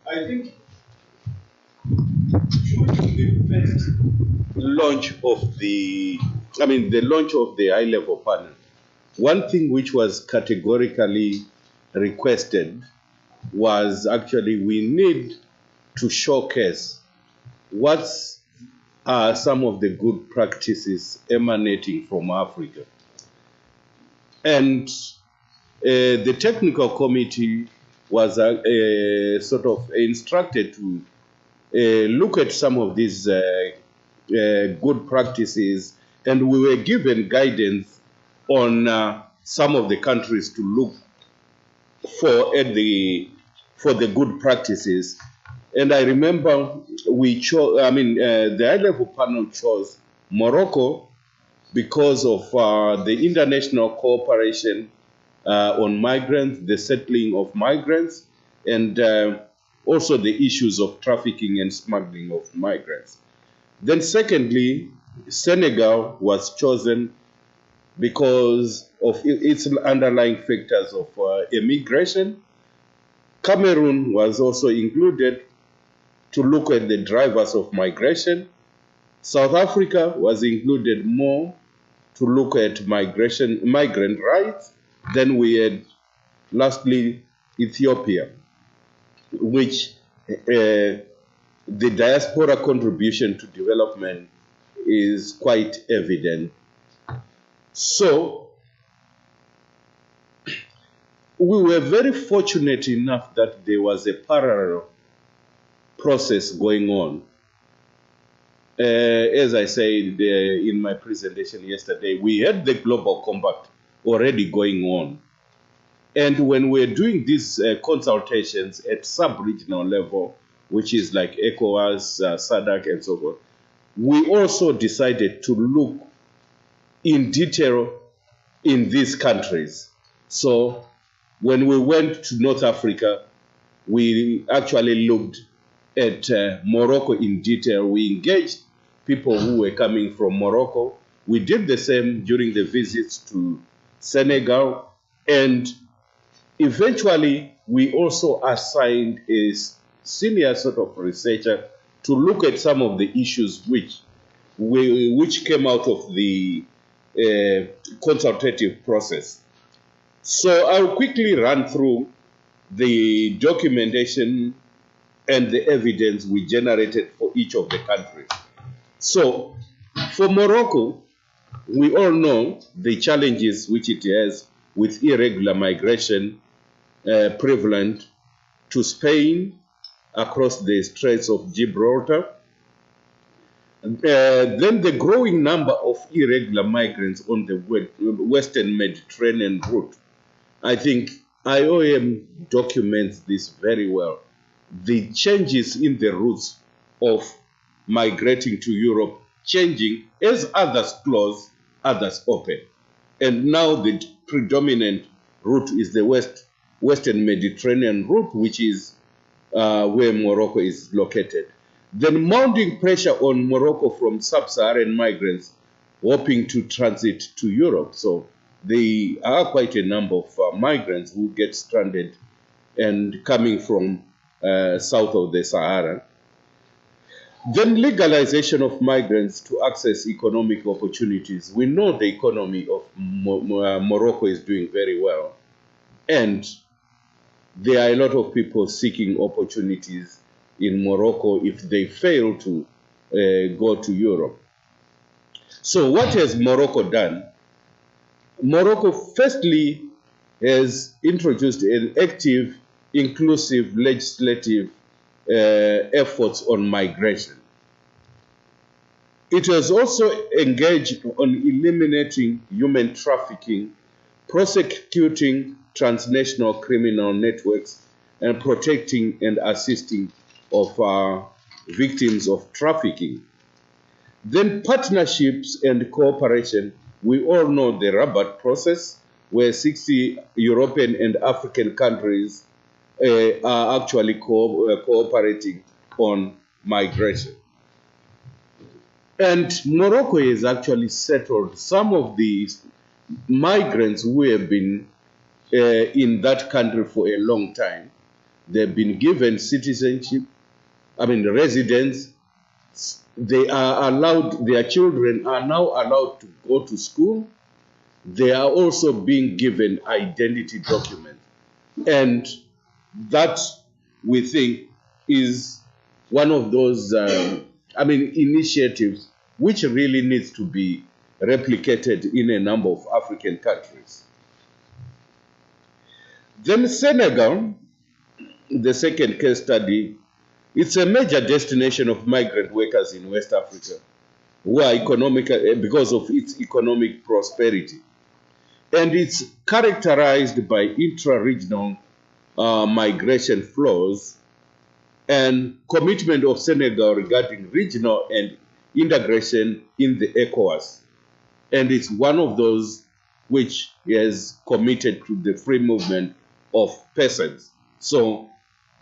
I think during the first launch of the launch of the high-level panel, one thing which was categorically requested was actually we need to showcase what are some of the good practices emanating from Africa. And the technical committee was sort of instructed to look at some of these good practices, and we were given guidance on some of the countries to look for the good practices. And I remember we chose, the high-level panel chose Morocco because of the international cooperation on migrants, the settling of migrants, and also the issues of trafficking and smuggling of migrants. Then secondly, Senegal was chosen because of its underlying factors of immigration. Cameroon was also included to look at the drivers of migration. South Africa was included more to look at migrant rights. Then we had, lastly, Ethiopia, which the diaspora contribution to development is quite evident. So we were very fortunate enough that there was a parallel process going on. As I said in my presentation yesterday, we had the Global Compact already going on. And when we're doing these consultations at sub-regional level, which is like ECOWAS, SADC, and so forth, we also decided to look in detail in these countries. So when we went to North Africa, we actually looked at Morocco in detail. We engaged people who were coming from Morocco. We did the same during the visits to Senegal, and eventually we also assigned a senior sort of researcher to look at some of the issues which came out of the consultative process. So I'll quickly run through the documentation and the evidence we generated for each of the countries. So for Morocco, we all know the challenges which it has with irregular migration prevalent to Spain across the Straits of Gibraltar. Then the growing number of irregular migrants on the Western Mediterranean route. I think IOM documents this very well. The changes in the routes of migrating to Europe changing as others close, others open. And now the predominant route is the Western Mediterranean route, which is where Morocco is located. Then mounting pressure on Morocco from sub-Saharan migrants hoping to transit to Europe. So there are quite a number of migrants who get stranded and coming from south of the Sahara. Then legalization of migrants to access economic opportunities. We know the economy of Morocco is doing very well. And there are a lot of people seeking opportunities in Morocco if they fail to go to Europe. So what has Morocco done? Morocco firstly has introduced an active, inclusive legislative efforts on migration. It has also engaged on eliminating human trafficking, prosecuting transnational criminal networks, and protecting and assisting of victims of trafficking. Then partnerships and cooperation. We all know the Rabat process, where 60 European and African countries are actually cooperating on migration. And Morocco has actually settled some of these migrants who have been in that country for a long time. They've been given citizenship, residence. They are allowed, their children are now allowed to go to school. They are also being given identity documents. And that, we think, is one of those, initiatives which really needs to be replicated in a number of African countries. Then Senegal, the second case study, it's a major destination of migrant workers in West Africa who are because of its economic prosperity. And it's characterized by intra-regional migration flows and commitment of Senegal regarding regional and integration in the ECOWAS. And it's one of those which is committed to the free movement of persons. So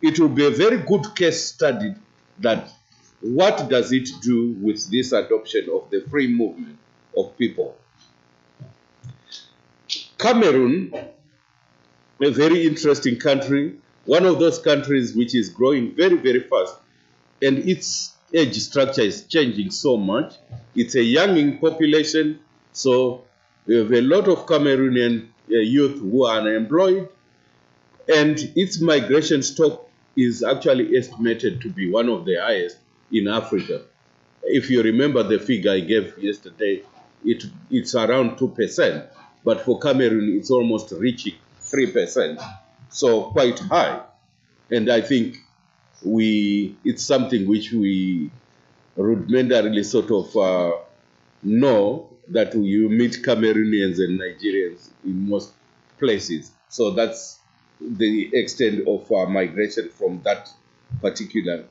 it will be a very good case study that what does it do with this adoption of the free movement of people. Cameroon, a very interesting country, one of those countries which is growing very, very fast, and its age structure is changing so much. It's a young population, so we have a lot of Cameroonian youth who are unemployed, and its migration stock is actually estimated to be one of the highest in Africa. If you remember the figure I gave yesterday, it's around 2%, but for Cameroon, it's almost reaching 3%, so quite high. And I think it's something which we rudimentarily sort of know that you meet Cameroonians and Nigerians in most places. So that's the extent of migration from that particular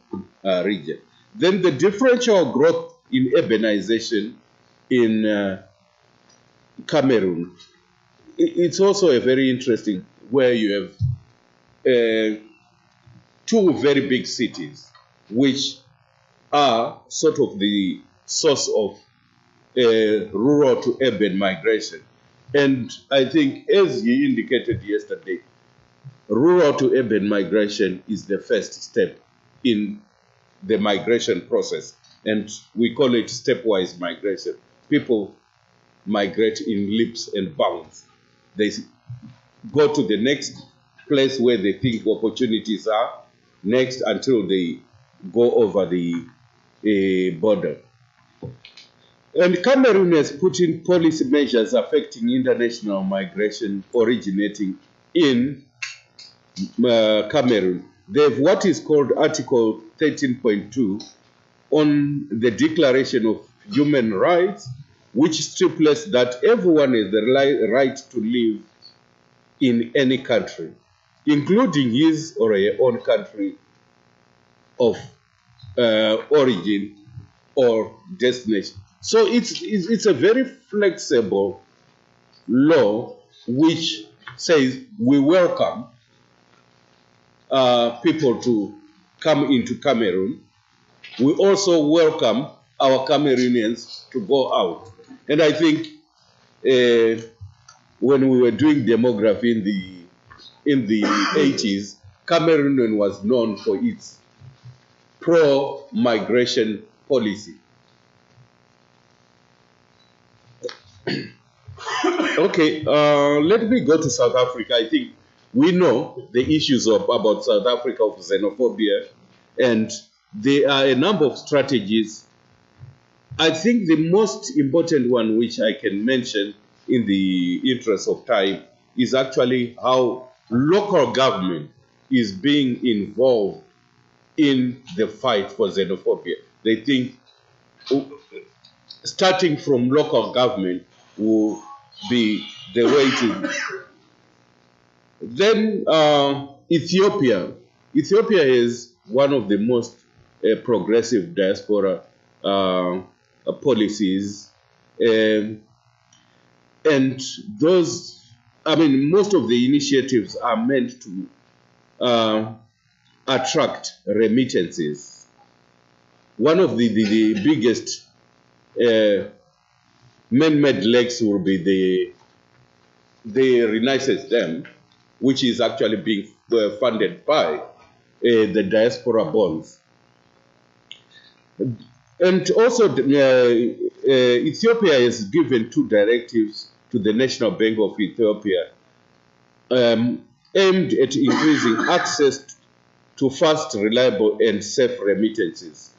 region. Then the differential growth in urbanization in Cameroon, it's also a very interesting, where you have two very big cities which are sort of the source of rural to urban migration. And I think, as you indicated yesterday, rural to urban migration is the first step in the migration process, and we call it stepwise migration. People migrate in leaps and bounds. They go to the next place where they think opportunities are, next until they go over the border. And Cameroon has put in policy measures affecting international migration originating in Cameroon. They have what is called Article 13.2 on the Declaration of Human Rights, which stipulates that everyone has the right to live in any country, including his or her own country of origin or destination. So it's a very flexible law which says we welcome people to come into Cameroon. We also welcome our Cameroonians to go out. And I think when we were doing demography in the 80s, Cameroon was known for its pro-migration policy. Okay, let me go to South Africa. I think we know the issues about South Africa of xenophobia, and there are a number of strategies. I think the most important one, which I can mention in the interest of time, is actually how local government is being involved in the fight for xenophobia. They think starting from local government will be the way to. Then Ethiopia. Ethiopia is one of the most progressive diaspora policies, and those, most of the initiatives are meant to attract remittances. One of the biggest man-made lakes will be the Renaissance Dam, which is actually being funded by the diaspora bonds. And also, Ethiopia has given 2 directives to the National Bank of Ethiopia aimed at increasing access to fast, reliable, and safe remittances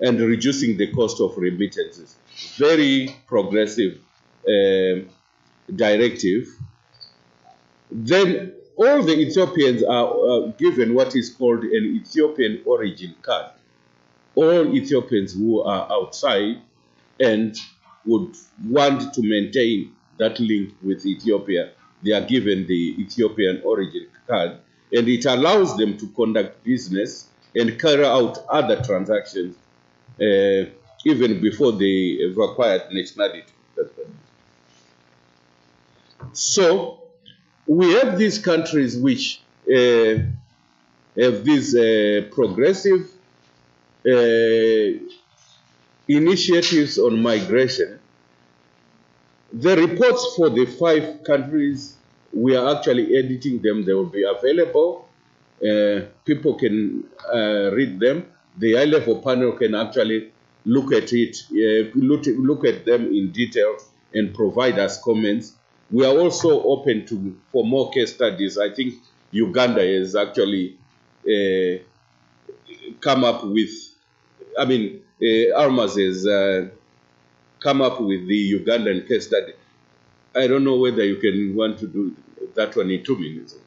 and reducing the cost of remittances. Very progressive directive. Then all the Ethiopians are given what is called an Ethiopian origin card. All Ethiopians who are outside and would want to maintain that link with Ethiopia, they are given the Ethiopian origin card, and it allows them to conduct business and carry out other transactions even before they have acquired nationality. So we have these countries which have these progressive initiatives on migration. The reports for the 5 countries, we are actually editing them. They will be available. People can read them. The high-level panel can actually look at it, look at them in detail and provide us comments. We are also open for more case studies. I think Uganda has actually come up with, Almas has come up with the Ugandan case study. I don't know whether you can want to do that one in 2 minutes.